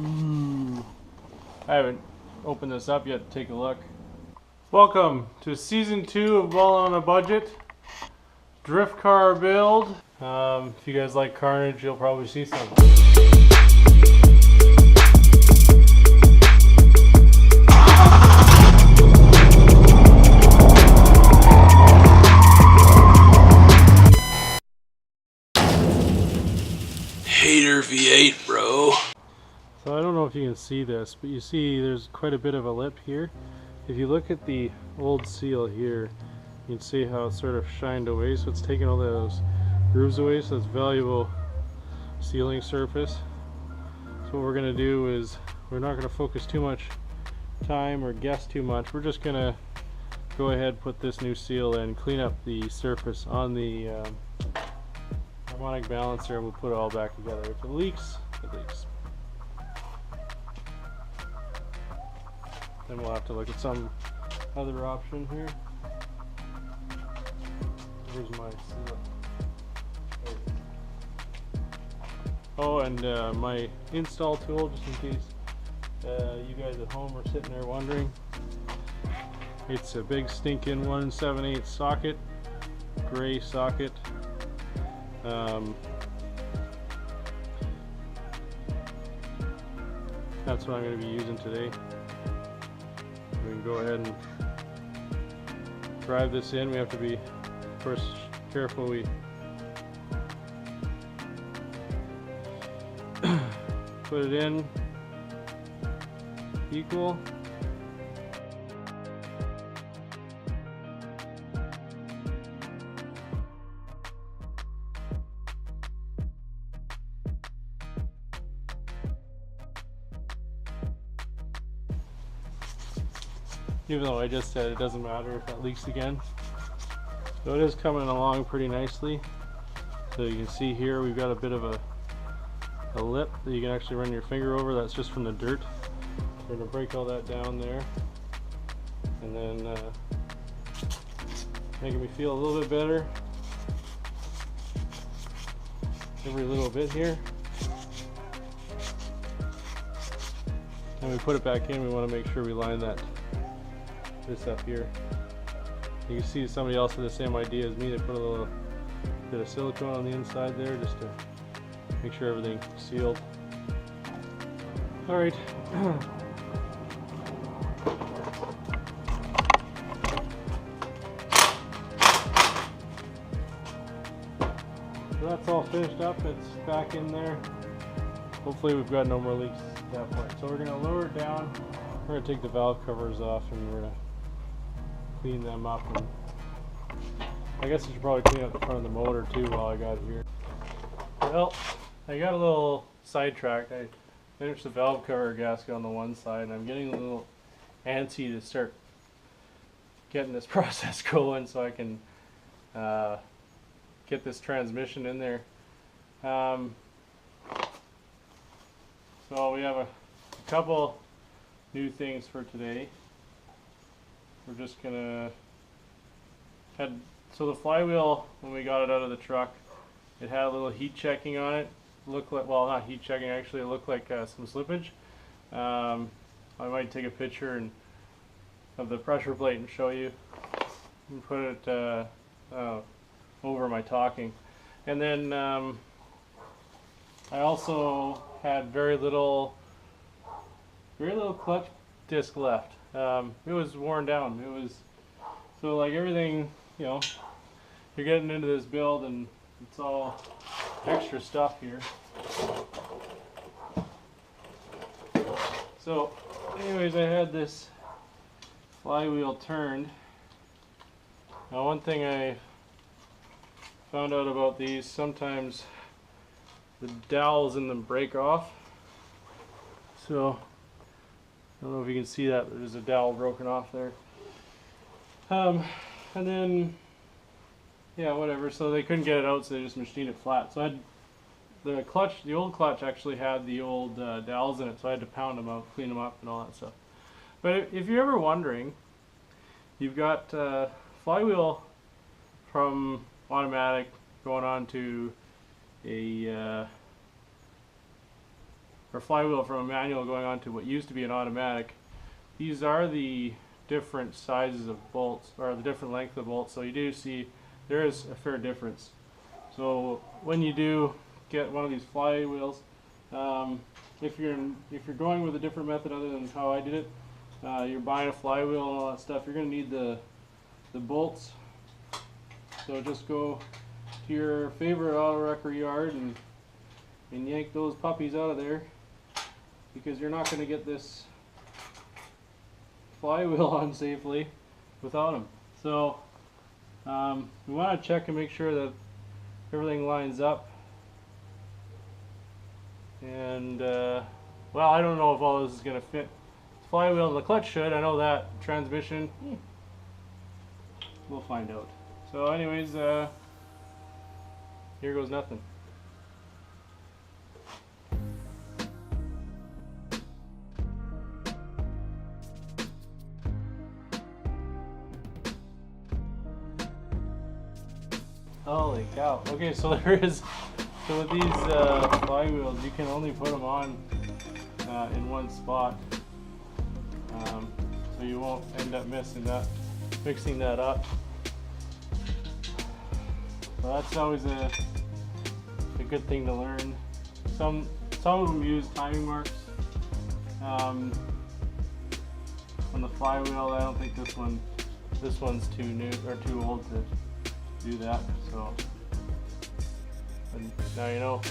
I haven't opened this up yet to take a look. Welcome to season 2 of Ballin' on a Budget. Drift car build. If you guys like carnage, you'll probably see some. Hater V8, bro. So I don't know if you can see this, but you see there's quite a bit of a lip here. If you look at the old seal here, you can see how it's sort of shined away, so it's taken all those grooves away, so it's valuable sealing surface. So what we're going to do is, we're not going to focus too much time or guess too much. We're just going to go ahead, put this new seal in, clean up the surface on the harmonic balancer, and we'll put it all back together. If it leaks, it leaks. Then we'll have to look at some other option here. Here's my seal. Oh, and my install tool, just in case you guys at home are sitting there wondering. It's a big stinking 1 7/8 socket, gray socket. That's what I'm going to be using today. We can go ahead and drive this in. We have to be, of course, careful we put it in equal. Even though I just said it doesn't matter if that leaks again. So it is coming along pretty nicely. So you can see here we've got a bit of a lip that you can actually run your finger over. That's just from the dirt. We're going to break all that down there. And then making me feel a little bit better every little bit here. And we put it back in, we want to make sure we line this up here. You can see somebody else had the same idea as me. They put a little bit of silicone on the inside there just to make sure everything's sealed. Alright. So that's all finished up. It's back in there. Hopefully we've got no more leaks at that point. So we're going to lower it down. We're going to take the valve covers off and we're going to clean them up. And I guess I should probably clean up the front of the motor too while I got it here. Well, I got a little sidetracked. I finished the valve cover gasket on the one side and I'm getting a little antsy to start getting this process going so I can get this transmission in there. So we have a couple new things for today. We're just gonna so the flywheel, when we got it out of the truck, it had a little heat checking on it. Looked like, well, not heat checking actually, it looked like some slippage. I might take a picture of the pressure plate and show you and put it over my talking. And then I also had very little clutch disc left. It was worn down. It was, so like everything, you know, you're getting into this build and it's all extra stuff here. So anyways, I had this flywheel turned. Now one thing I found out about these, sometimes the dowels in them break off. So I don't know if you can see that, but there's a dowel broken off there. And then, yeah, whatever. So they couldn't get it out, so they just machined it flat. So the old clutch actually had the old dowels in it, so I had to pound them out, clean them up, and all that stuff. But if you're ever wondering, you've got flywheel from automatic going on to a or flywheel from a manual going on to what used to be an automatic. These are the different sizes of bolts, or the different length of bolts, so you do see there is a fair difference. So when you do get one of these flywheels, if you're going with a different method other than how I did it, you're buying a flywheel and all that stuff, you're going to need the bolts. So just go to your favorite auto wrecker yard and yank those puppies out of there, because you're not going to get this flywheel on safely without them. So we want to check and make sure that everything lines up. And well, I don't know if all this is going to fit. Flywheel and the clutch should. I know that. Transmission, we'll find out. So anyways, here goes nothing. Holy cow. Okay, so there is, so with these flywheels, you can only put them on in one spot. So you won't end up mixing that up. So that's always a good thing to learn. Some of them use timing marks on the flywheel. I don't think this one's too new or too old to do that. So, but now you know.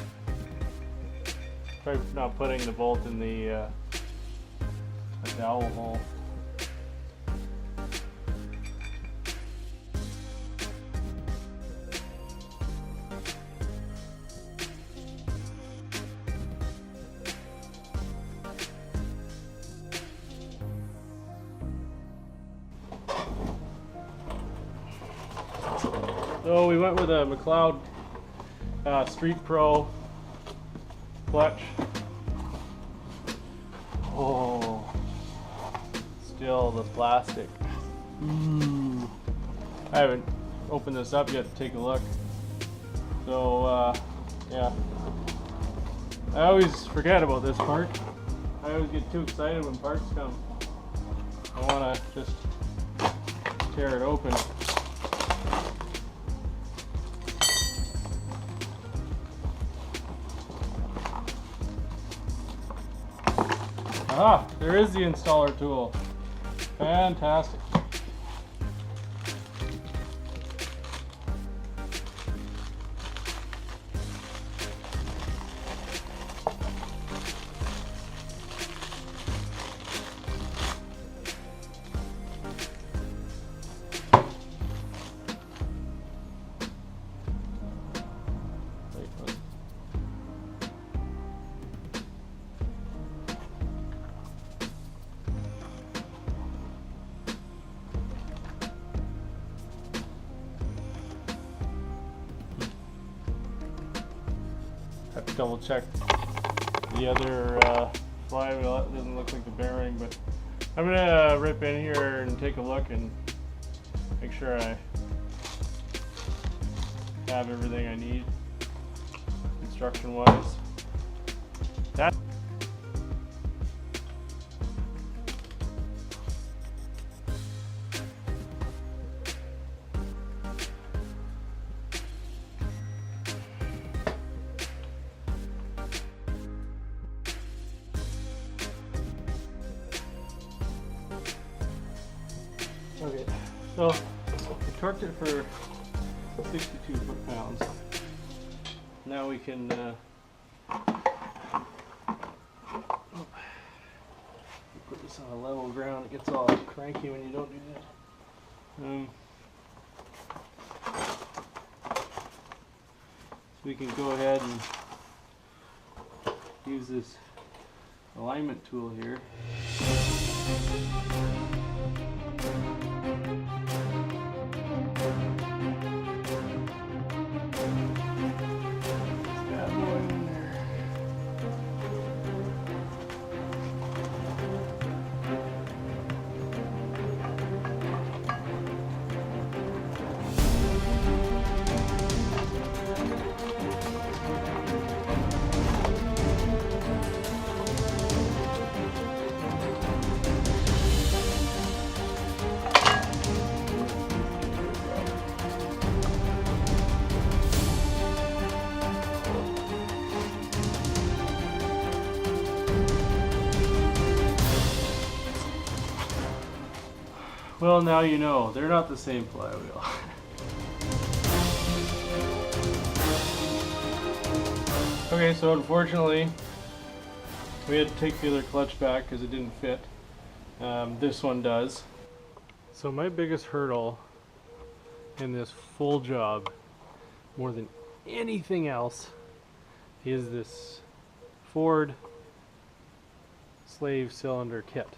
Try not putting the bolt in the dowel hole. So we went with a Mcleod Street Pro clutch. Oh, still the plastic. I haven't opened this up yet to take a look. So yeah, I always forget about this part. I always get too excited when parts come. I want to just tear it open. Ah, there is the installer tool. Fantastic. Have to double check the other flywheel. It doesn't look like the bearing, but I'm gonna rip in here and take a look and make sure I have everything I need instruction wise. That okay, so we torqued it for 62 foot-pounds. Now we can put this on a level ground. It gets all cranky when you don't do that. So we can go ahead and use this alignment tool here. Well, now you know. They're not the same flywheel. Okay, so unfortunately, we had to take the other clutch back because it didn't fit. This one does. So my biggest hurdle in this full job, more than anything else, is this Ford slave cylinder kit.